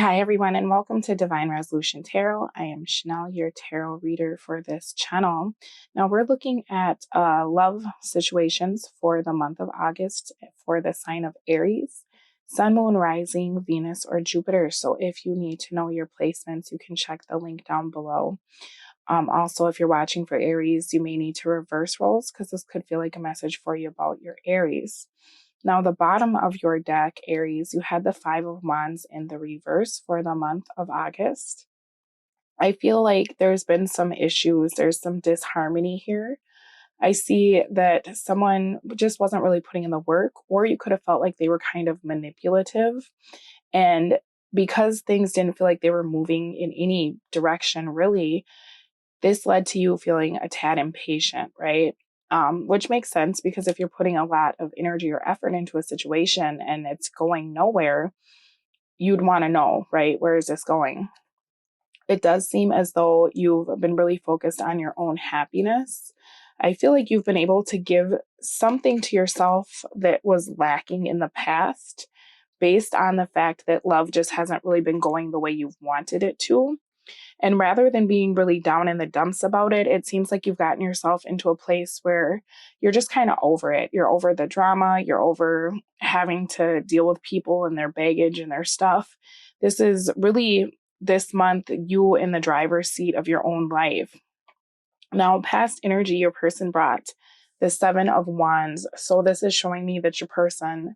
Hi, everyone, and welcome to Divine Resolution Tarot. I am Chanel, your tarot reader for this channel. Now, we're looking at love situations for the month of August for the sign of Aries, Sun, Moon, Rising, Venus, or Jupiter. So if you need to know your placements, you can check the link down below. Also, if you're watching for Aries, you may need to reverse roles because this could feel like a message for you about your Aries. Now, the bottom of your deck, Aries, you had the Five of Wands in the reverse for the month of August. I feel like there's been some issues. There's some disharmony here. I see that someone just wasn't really putting in the work, or you could have felt like they were kind of manipulative. And because things didn't feel like they were moving in any direction, really, this led to you feeling a tad impatient, right? Which makes sense because if you're putting a lot of energy or effort into a situation and it's going nowhere, you'd want to know, right? Where is this going? It does seem as though you've been really focused on your own happiness. I feel like you've been able to give something to yourself that was lacking in the past based on the fact that love just hasn't really been going the way you've wanted it to. And rather than being really down in the dumps about it, it seems like you've gotten yourself into a place where you're just kind of over it. You're over the drama. You're over having to deal with people and their baggage and their stuff. This is really, this month, you in the driver's seat of your own life. Now, past energy, your person brought the Seven of Wands. So this is showing me that your person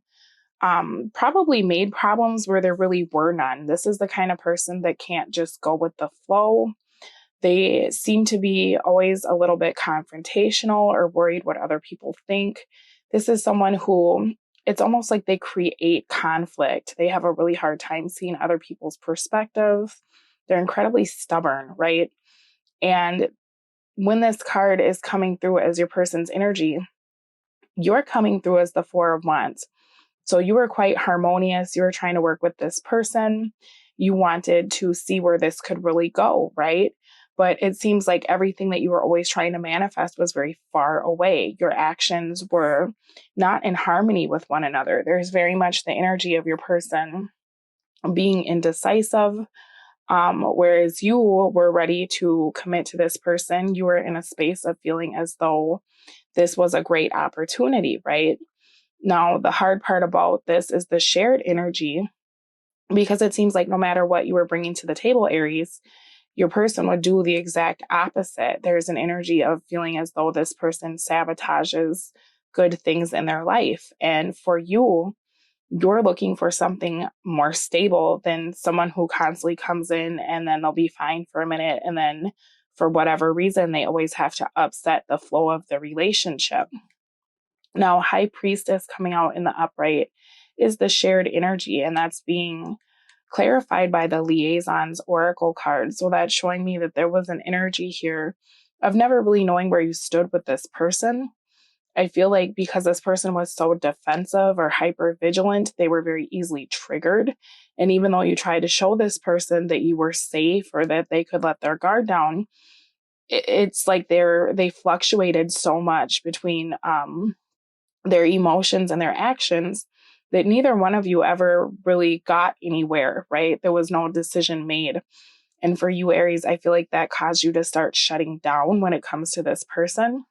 probably made problems where there really were none. This is the kind of person that can't just go with the flow. They seem to be always a little bit confrontational or worried what other people think. This is someone who it's almost like they create conflict. They have a really hard time seeing other people's perspective. They're incredibly stubborn, right? And when this card is coming through as your person's energy, you're coming through as the Four of Wands. So you were quite harmonious. You were trying to work with this person. You wanted to see where this could really go, right? But it seems like everything that you were always trying to manifest was very far away. Your actions were not in harmony with one another. There's very much the energy of your person being indecisive, whereas you were ready to commit to this person. You were in a space of feeling as though this was a great opportunity, right? Now, the hard part about this is the shared energy, because it seems like no matter what you were bringing to the table, Aries, your person would do the exact opposite. There's an energy of feeling as though this person sabotages good things in their life. And for you, you're looking for something more stable than someone who constantly comes in and then they'll be fine for a minute. And then for whatever reason, they always have to upset the flow of the relationship. Now, High Priestess coming out in the upright is the shared energy, and that's being clarified by the Liaisons Oracle card. So that's showing me that there was an energy here of never really knowing where you stood with this person. I feel like because this person was so defensive or hyper vigilant, they were very easily triggered. And even though you tried to show this person that you were safe or that they could let their guard down, it's like they fluctuated so much between their emotions and their actions that neither one of you ever really got anywhere, right? There was no decision made. And for you, Aries, I feel like that caused you to start shutting down when it comes to this person.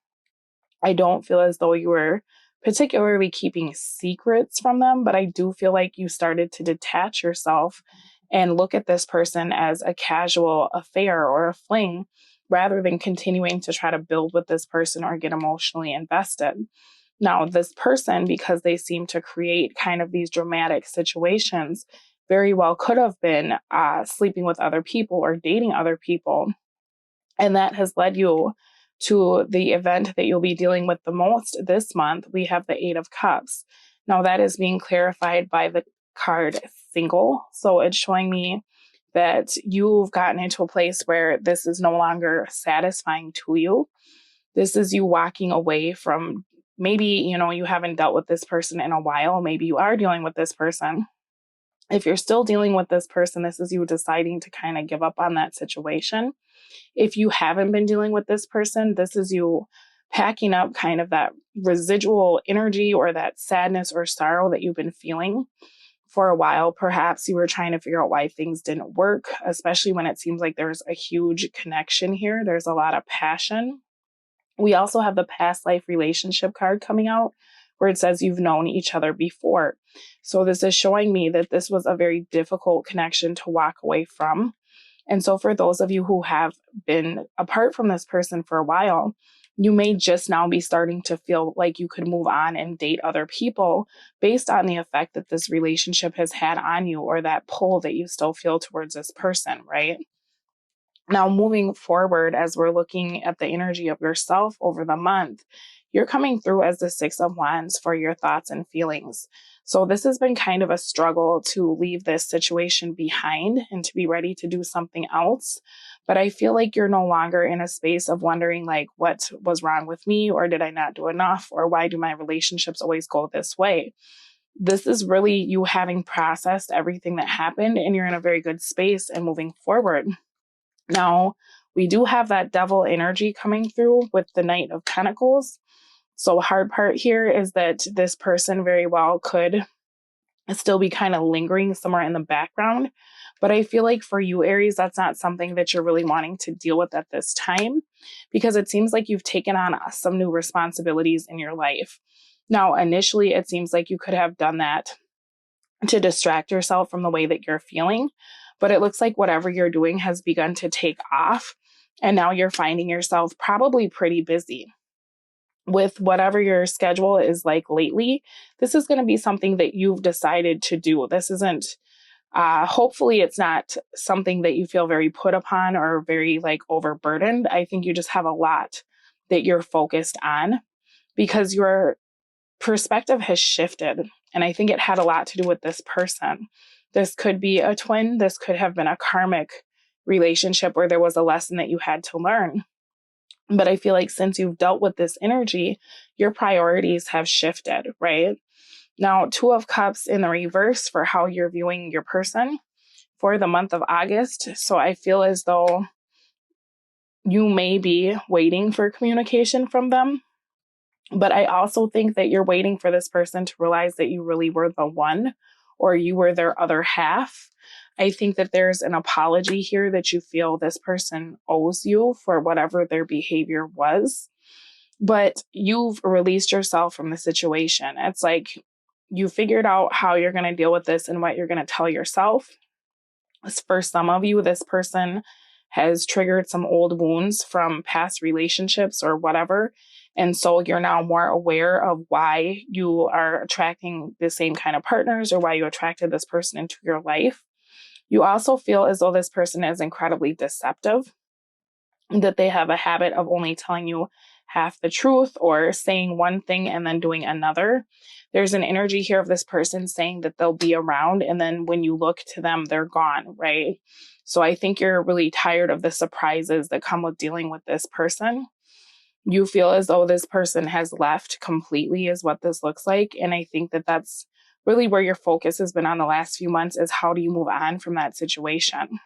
I don't feel as though you were particularly keeping secrets from them, but I do feel like you started to detach yourself and look at this person as a casual affair or a fling rather than continuing to try to build with this person or get emotionally invested. Now, this person, because they seem to create kind of these dramatic situations, very well could have been sleeping with other people or dating other people. And that has led you to the event that you'll be dealing with the most this month. We have the Eight of Cups. Now, that is being clarified by the card Single. So it's showing me that you've gotten into a place where this is no longer satisfying to you. This is you walking away from maybe, you haven't dealt with this person in a while. Maybe you are dealing with this person. If you're still dealing with this person, this is you deciding to kind of give up on that situation. If you haven't been dealing with this person, this is you packing up kind of that residual energy or that sadness or sorrow that you've been feeling. for a while. Perhaps you were trying to figure out why things didn't work, especially when it seems like there's a huge connection here. There's a lot of passion. We also have the past life relationship card coming out where it says you've known each other before. So this is showing me that this was a very difficult connection to walk away from. And so for those of you who have been apart from this person for a while, you may just now be starting to feel like you could move on and date other people based on the effect that this relationship has had on you, or that pull that you still feel towards this person, right? Now, moving forward, as we're looking at the energy of yourself over the month, you're coming through as the Six of Wands for your thoughts and feelings. So this has been kind of a struggle to leave this situation behind and to be ready to do something else. But I feel like you're no longer in a space of wondering, like, what was wrong with me, or did I not do enough, or why do my relationships always go this way? This is really you having processed everything that happened, and you're in a very good space and moving forward. Now, we do have that devil energy coming through with the Knight of Pentacles. So hard part here is that this person very well could still be kind of lingering somewhere in the background. But I feel like for you, Aries, that's not something that you're really wanting to deal with at this time, because it seems like you've taken on some new responsibilities in your life. Now, initially, it seems like you could have done that to distract yourself from the way that you're feeling. But it looks like whatever you're doing has begun to take off. And now you're finding yourself probably pretty busy with whatever your schedule is like lately. This is going to be something that you've decided to do. This isn't, hopefully it's not something that you feel very put upon or very like overburdened. I think you just have a lot that you're focused on because your perspective has shifted. And I think it had a lot to do with this person. This could be a twin. This could have been a karmic relationship where there was a lesson that you had to learn. But I feel like since you've dealt with this energy, your priorities have shifted, right? Now, Two of Cups in the reverse for how you're viewing your person for the month of August. So I feel as though you may be waiting for communication from them. But I also think that you're waiting for this person to realize that you really were the one, or you were their other half. I think that there's an apology here that you feel this person owes you for whatever their behavior was. But you've released yourself from the situation. It's like you figured out how you're going to deal with this and what you're going to tell yourself. For some of you, this person has triggered some old wounds from past relationships or whatever. And so you're now more aware of why you are attracting the same kind of partners or why you attracted this person into your life. You also feel as though this person is incredibly deceptive, that they have a habit of only telling you half the truth or saying one thing and then doing another. There's an energy here of this person saying that they'll be around, and then when you look to them, they're gone, right? So I think you're really tired of the surprises that come with dealing with this person. You feel as though this person has left completely is what this looks like. And I think that that's really where your focus has been on the last few months, is how do you move on from that situation?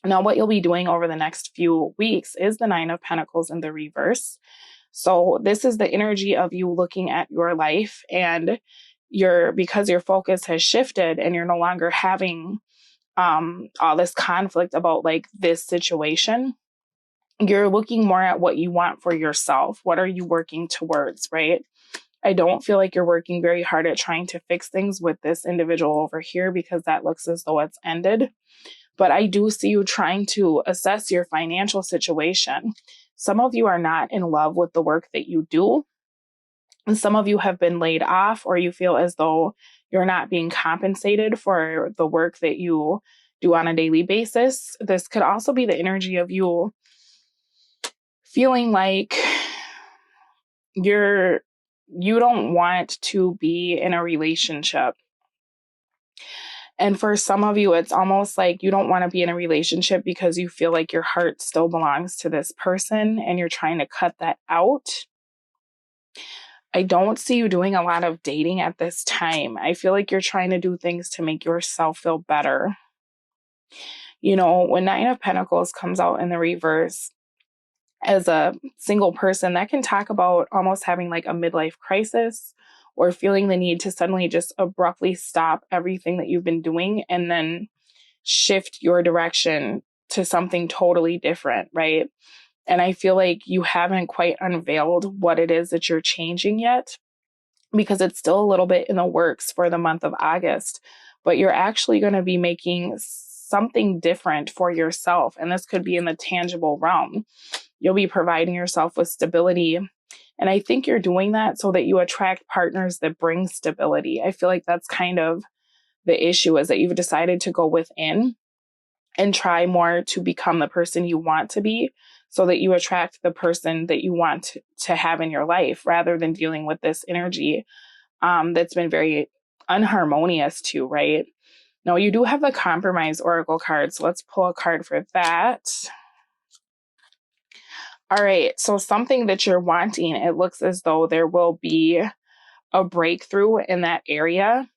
Now, what you'll be doing over the next few weeks is the Nine of Pentacles in the reverse. So this is the energy of you looking at your life, and because your focus has shifted and you're no longer having all this conflict about like this situation. You're looking more at what you want for yourself. What are you working towards, right? I don't feel like you're working very hard at trying to fix things with this individual over here, because that looks as though it's ended. But I do see you trying to assess your financial situation. Some of you are not in love with the work that you do. And some of you have been laid off, or you feel as though you're not being compensated for the work that you do on a daily basis. This could also be the energy of you feeling like you don't want to be in a relationship. And for some of you, it's almost like you don't want to be in a relationship because you feel like your heart still belongs to this person and you're trying to cut that out. I don't see you doing a lot of dating at this time. I feel like you're trying to do things to make yourself feel better. You know, when Nine of Pentacles comes out in the reverse, as a single person, that can talk about almost having like a midlife crisis or feeling the need to suddenly just abruptly stop everything that you've been doing and then shift your direction to something totally different, right? And I feel like you haven't quite unveiled what it is that you're changing yet, because it's still a little bit in the works for the month of August, but you're actually going to be making something different for yourself. And this could be in the tangible realm. You'll be providing yourself with stability. And I think you're doing that so that you attract partners that bring stability. I feel like that's kind of the issue, is that you've decided to go within and try more to become the person you want to be, so that you attract the person that you want to have in your life, rather than dealing with this energy that's been very unharmonious too, right? Now, you do have the Compromise Oracle card, so let's pull a card for that. All right, so something that you're wanting, it looks as though there will be a breakthrough in that area.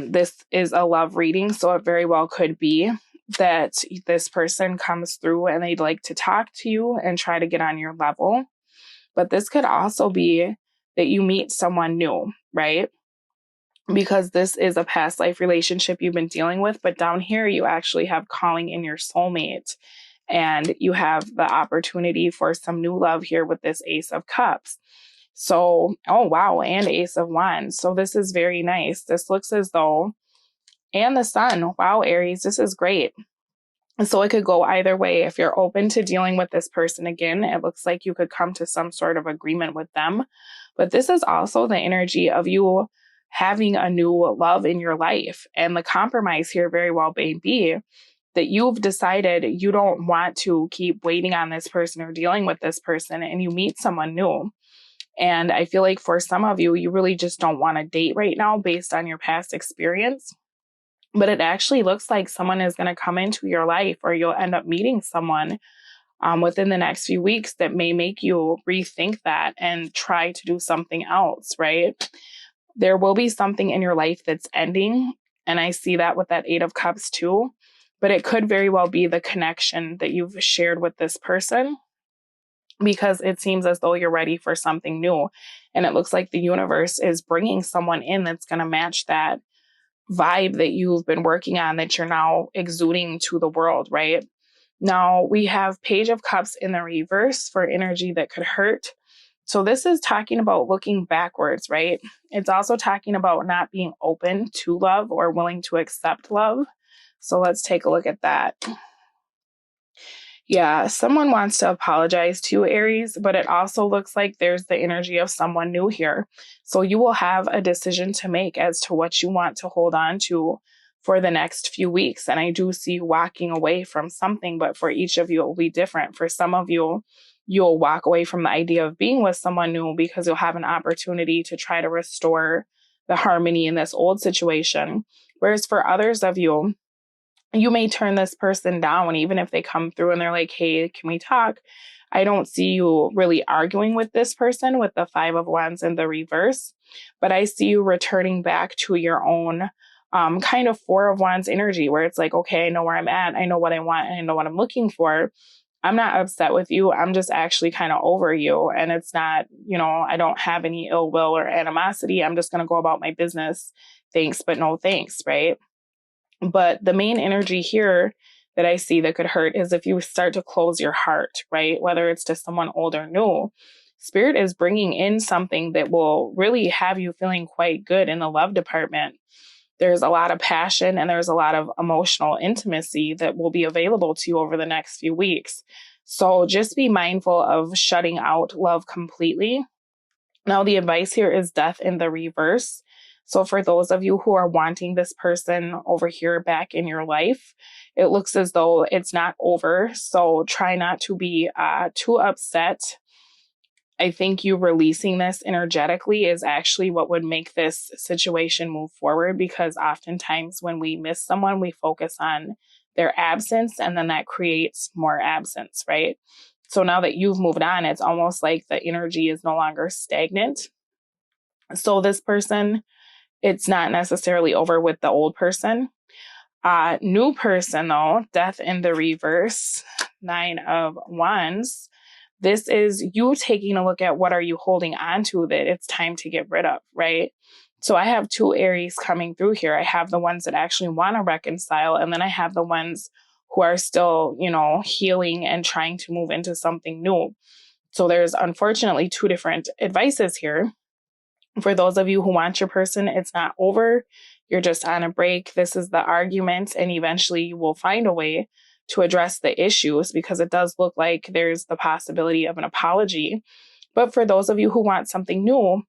This is a love reading, so it very well could be that this person comes through and they'd like to talk to you and try to get on your level. But this could also be that you meet someone new, right? Because this is a past life relationship you've been dealing with, but down here you actually have calling in your soulmate, and you have the opportunity for some new love here with this Ace of Cups. So, oh wow, and Ace of Wands. So this is very nice. This looks as though, and the Sun. Wow, Aries, this is great. So it could go either way. If you're open to dealing with this person again, it looks like you could come to some sort of agreement with them. But this is also the energy of you having a new love in your life. And the compromise here very well may be that you've decided you don't want to keep waiting on this person or dealing with this person, and you meet someone new. And I feel like for some of you, you really just don't want to date right now based on your past experience. But it actually looks like someone is going to come into your life, or you'll end up meeting someone within the next few weeks that may make you rethink that and try to do something else, right? There will be something in your life that's ending. And I see that with that Eight of Cups too. But it could very well be the connection that you've shared with this person, because it seems as though you're ready for something new. And it looks like the universe is bringing someone in that's going to match that vibe that you've been working on, that you're now exuding to the world, right? Now we have Page of Cups in the reverse for energy that could hurt. So this is talking about looking backwards, right? It's also talking about not being open to love or willing to accept love. So let's take a look at that. Yeah, someone wants to apologize to you, Aries, but it also looks like there's the energy of someone new here. So you will have a decision to make as to what you want to hold on to for the next few weeks. And I do see you walking away from something, but for each of you, it will be different. For some of you, you'll walk away from the idea of being with someone new because you'll have an opportunity to try to restore the harmony in this old situation. Whereas for others of you, you may turn this person down, even if they come through and they're like, hey, can we talk? I don't see you really arguing with this person with the Five of Wands in the reverse, but I see you returning back to your own kind of Four of Wands energy, where it's like, okay, I know where I'm at. I know what I want. And I know what I'm looking for. I'm not upset with you. I'm just actually kind of over you. And it's not, I don't have any ill will or animosity. I'm just going to go about my business. Thanks, but no thanks, right? But the main energy here that I see that could hurt is if you start to close your heart, right? Whether it's to someone old or new, Spirit is bringing in something that will really have you feeling quite good in the love department. There's a lot of passion and there's a lot of emotional intimacy that will be available to you over the next few weeks. So just be mindful of shutting out love completely. Now, the advice here is Death in the reverse. So for those of you who are wanting this person over here back in your life, it looks as though it's not over. So try not to be too upset. I think you releasing this energetically is actually what would make this situation move forward, because oftentimes when we miss someone, we focus on their absence, and then that creates more absence, right? So now that you've moved on, it's almost like the energy is no longer stagnant. So this person, it's not necessarily over with the old person. New person though, Death in the reverse, Nine of Wands. This is you taking a look at what are you holding on to that it's time to get rid of, right? So I have two Aries coming through here. I have the ones that actually want to reconcile, and then I have the ones who are still, healing and trying to move into something new. So there's unfortunately two different advices here. For those of you who want your person, it's not over. You're just on a break. This is the argument, and eventually you will find a way to address the issues, because it does look like there's the possibility of an apology. But for those of you who want something new,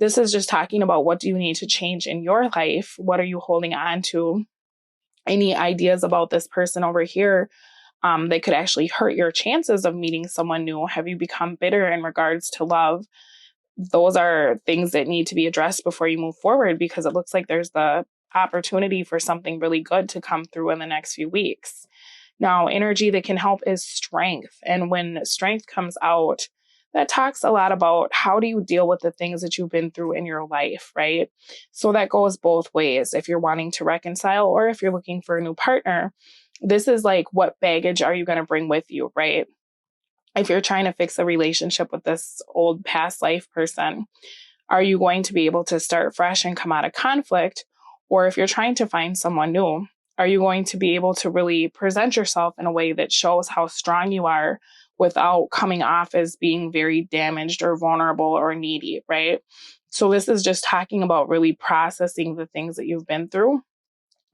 this is just talking about what do you need to change in your life? What are you holding on to? Any ideas about this person over here that could actually hurt your chances of meeting someone new? Have you become bitter in regards to love? Those are things that need to be addressed before you move forward, because it looks like there's the opportunity for something really good to come through in the next few weeks. Now, energy that can help is strength. And when strength comes out, that talks a lot about how do you deal with the things that you've been through in your life, right? So that goes both ways. If you're wanting to reconcile or if you're looking for a new partner, this is like, what baggage are you going to bring with you, right? If you're trying to fix a relationship with this old past life person, are you going to be able to start fresh and come out of conflict? Or if you're trying to find someone new, are you going to be able to really present yourself in a way that shows how strong you are without coming off as being very damaged or vulnerable or needy, right? So this is just talking about really processing the things that you've been through,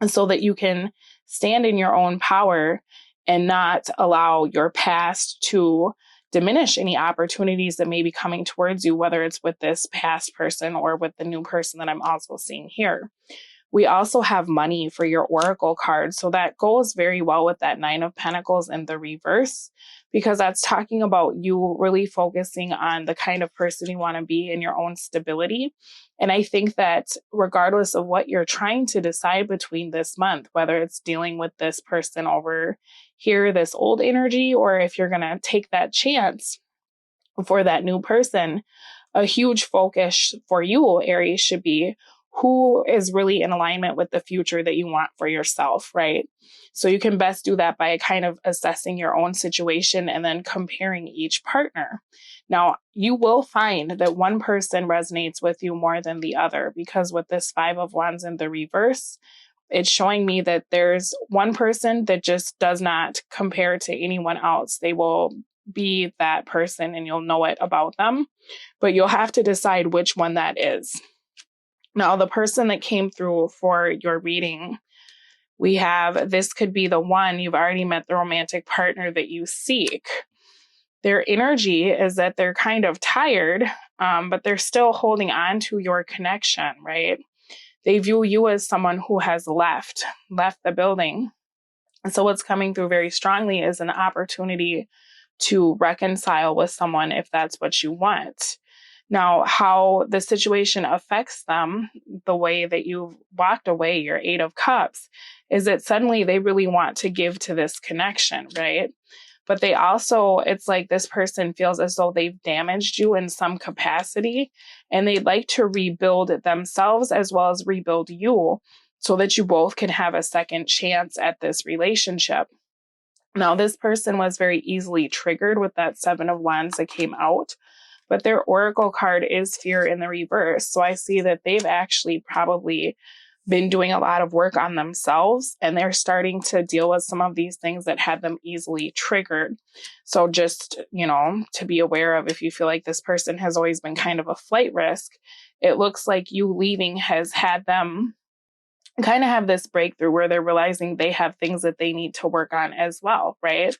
and so that you can stand in your own power and not allow your past to diminish any opportunities that may be coming towards you, whether it's with this past person or with the new person that I'm also seeing here. We also have money for your oracle card. So that goes very well with that 9 of Pentacles in the reverse, because that's talking about you really focusing on the kind of person you want to be and your own stability. And I think that regardless of what you're trying to decide between this month, whether it's dealing with this person over here, this old energy, or if you're going to take that chance for that new person, a huge focus for you, Aries, should be who is really in alignment with the future that you want for yourself, right? So you can best do that by kind of assessing your own situation and then comparing each partner. Now, you will find that one person resonates with you more than the other, because with this 5 of Wands in the reverse, it's showing me that there's one person that just does not compare to anyone else. They will be that person and you'll know it about them, but you'll have to decide which one that is. Now, the person that came through for your reading, we have, this could be the one you've already met, the romantic partner that you seek. Their energy is that they're kind of tired, but they're still holding on to your connection, right? They view you as someone who has left the building. And so what's coming through very strongly is an opportunity to reconcile with someone if that's what you want. Now, how the situation affects them, the way that you've walked away, your 8 of Cups, is that suddenly they really want to give to this connection, right? But they also, it's like this person feels as though they've damaged you in some capacity, and they'd like to rebuild themselves as well as rebuild you so that you both can have a second chance at this relationship. Now, this person was very easily triggered with that 7 of Wands that came out, but their oracle card is fear in the reverse. So I see that they've actually probably been doing a lot of work on themselves, and they're starting to deal with some of these things that had them easily triggered. So just, to be aware of, if you feel like this person has always been kind of a flight risk, it looks like you leaving has had them kind of have this breakthrough where they're realizing they have things that they need to work on as well, right?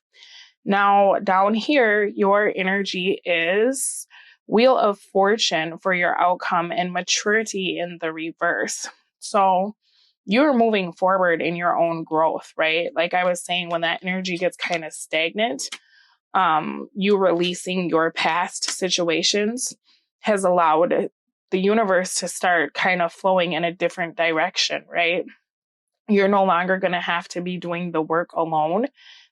Now, down here, your energy is Wheel of Fortune for your outcome and maturity in the reverse. So you're moving forward in your own growth, right? Like I was saying, when that energy gets kind of stagnant, you releasing your past situations has allowed the universe to start kind of flowing in a different direction, right? You're no longer going to have to be doing the work alone.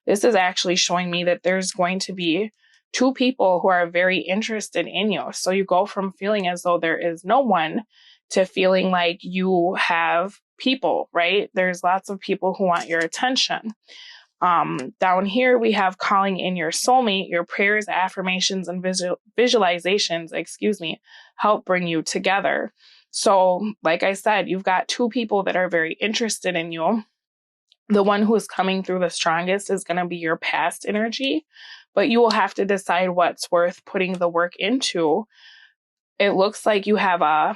This is actually showing me that there's going to be 2 people who are very interested in you. So you go from feeling as though there is no one to feeling like you have people, right? There's lots of people who want your attention. Down here, we have calling in your soulmate. Your prayers, affirmations, and visualizations, help bring you together. So, like I said, you've got two people that are very interested in you. The one who is coming through the strongest is going to be your past energy, but you will have to decide what's worth putting the work into. It looks like you have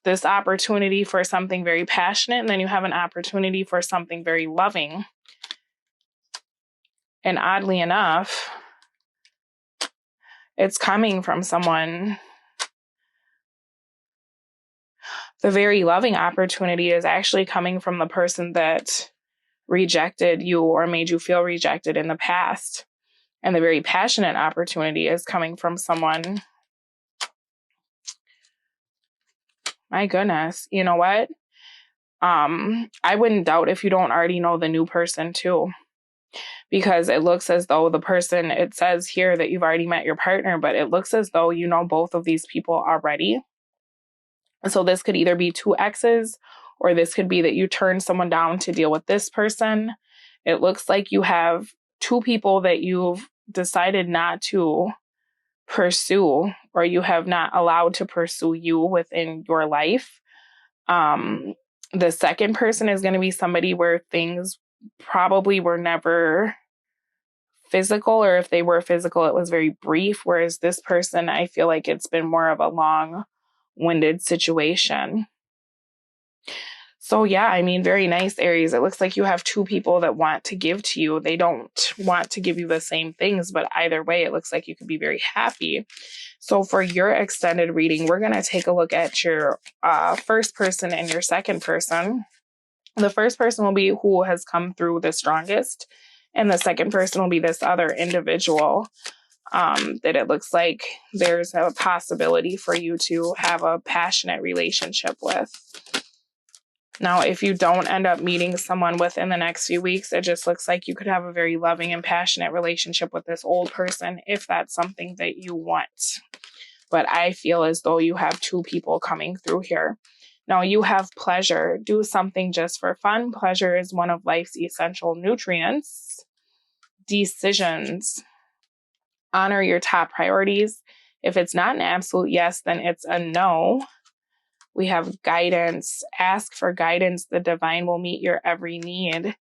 this opportunity for something very passionate, and then you have an opportunity for something very loving. And oddly enough, it's coming from someone. The very loving opportunity is actually coming from the person that rejected you or made you feel rejected in the past. And the very passionate opportunity is coming from someone. My goodness, you know what? I wouldn't doubt if you don't already know the new person too. Because it looks as though the person, it says here that you've already met your partner, but it looks as though you know both of these people already. So this could either be two exes, or this could be that you turn someone down to deal with this person. It looks like you have two people that you've decided not to pursue, or you have not allowed to pursue you within your life. The second person is going to be somebody where things probably were never physical, or if they were physical, it was very brief. Whereas this person, I feel like it's been more of a long-winded situation. So yeah, I mean, very nice, Aries. It looks like you have two people that want to give to you. They don't want to give you the same things, but either way, it looks like you could be very happy. So for your extended reading, we're going to take a look at your first person and your second person. The first person will be who has come through the strongest, and the second person will be this other individual that it looks like there's a possibility for you to have a passionate relationship with. Now, if you don't end up meeting someone within the next few weeks, it just looks like you could have a very loving and passionate relationship with this old person if that's something that you want. But I feel as though you have two people coming through here. Now, you have pleasure. Do something just for fun. Pleasure is one of life's essential nutrients. Decisions. Honor your top priorities. If it's not an absolute yes, then it's a no. We have guidance. Ask for guidance. The divine will meet your every need.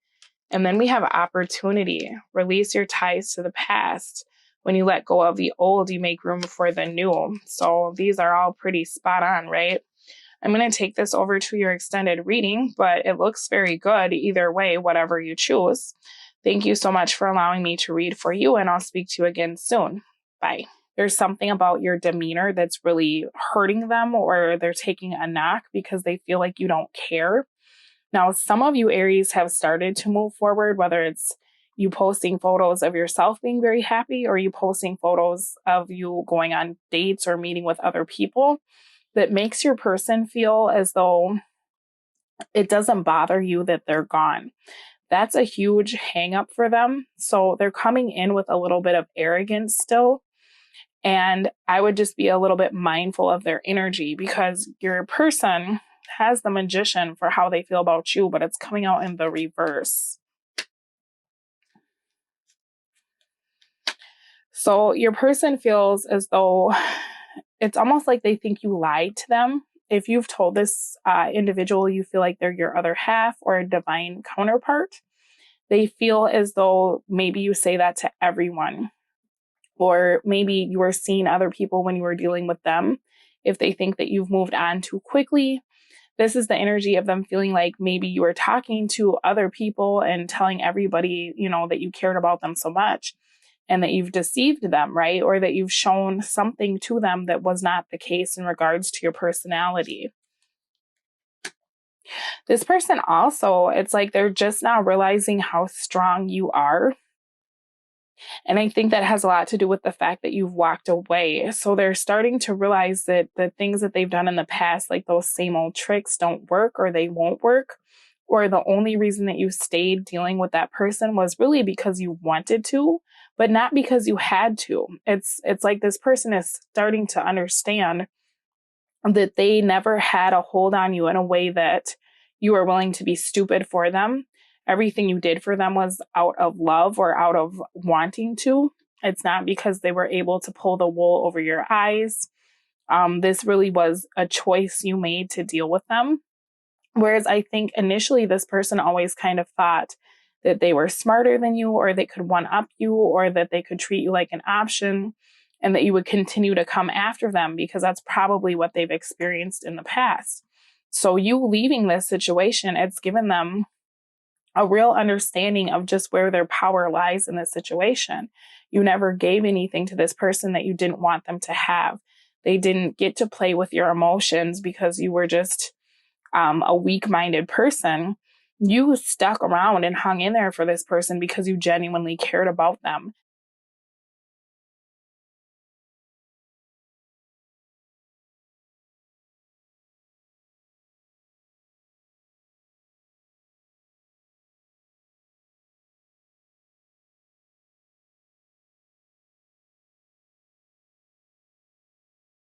And then we have opportunity. Release your ties to the past. When you let go of the old, you make room for the new. So these are all pretty spot on, right? I'm going to take this over to your extended reading, but it looks very good either way, whatever you choose. Thank you so much for allowing me to read for you, and I'll speak to you again soon. Bye. There's something about your demeanor that's really hurting them, or they're taking a knock because they feel like you don't care. Now, some of you Aries have started to move forward, whether it's you posting photos of yourself being very happy, or you posting photos of you going on dates or meeting with other people. That makes your person feel as though it doesn't bother you that they're gone. That's a huge hang up for them. So they're coming in with a little bit of arrogance still. And I would just be a little bit mindful of their energy, because your person has the Magician for how they feel about you, but it's coming out in the reverse. So your person feels as though it's almost like they think you lied to them. If you've told this individual you feel like they're your other half or a divine counterpart, they feel as though maybe you say that to everyone. Or maybe you were seeing other people when you were dealing with them. If they think that you've moved on too quickly, this is the energy of them feeling like maybe you were talking to other people and telling everybody, that you cared about them so much, and that you've deceived them, right? Or that you've shown something to them that was not the case in regards to your personality. This person also, it's like they're just now realizing how strong you are. And I think that has a lot to do with the fact that you've walked away. So they're starting to realize that the things that they've done in the past, like those same old tricks, don't work, or they won't work. Or the only reason that you stayed dealing with that person was really because you wanted to, but not because you had to. It's like this person is starting to understand that they never had a hold on you in a way that you were willing to be stupid for them. everything you did for them was out of love or out of wanting to. It's not because they were able to pull the wool over your eyes. This really was a choice you made to deal with them. Whereas I think initially this person always kind of thought that they were smarter than you, or they could one up you, or that they could treat you like an option, and that you would continue to come after them because that's probably what they've experienced in the past. So you leaving this situation, it's given them a real understanding of just where their power lies in this situation. You never gave anything to this person that you didn't want them to have. They didn't get to play with your emotions because you were just a weak-minded person. You stuck around and hung in there for this person because you genuinely cared about them.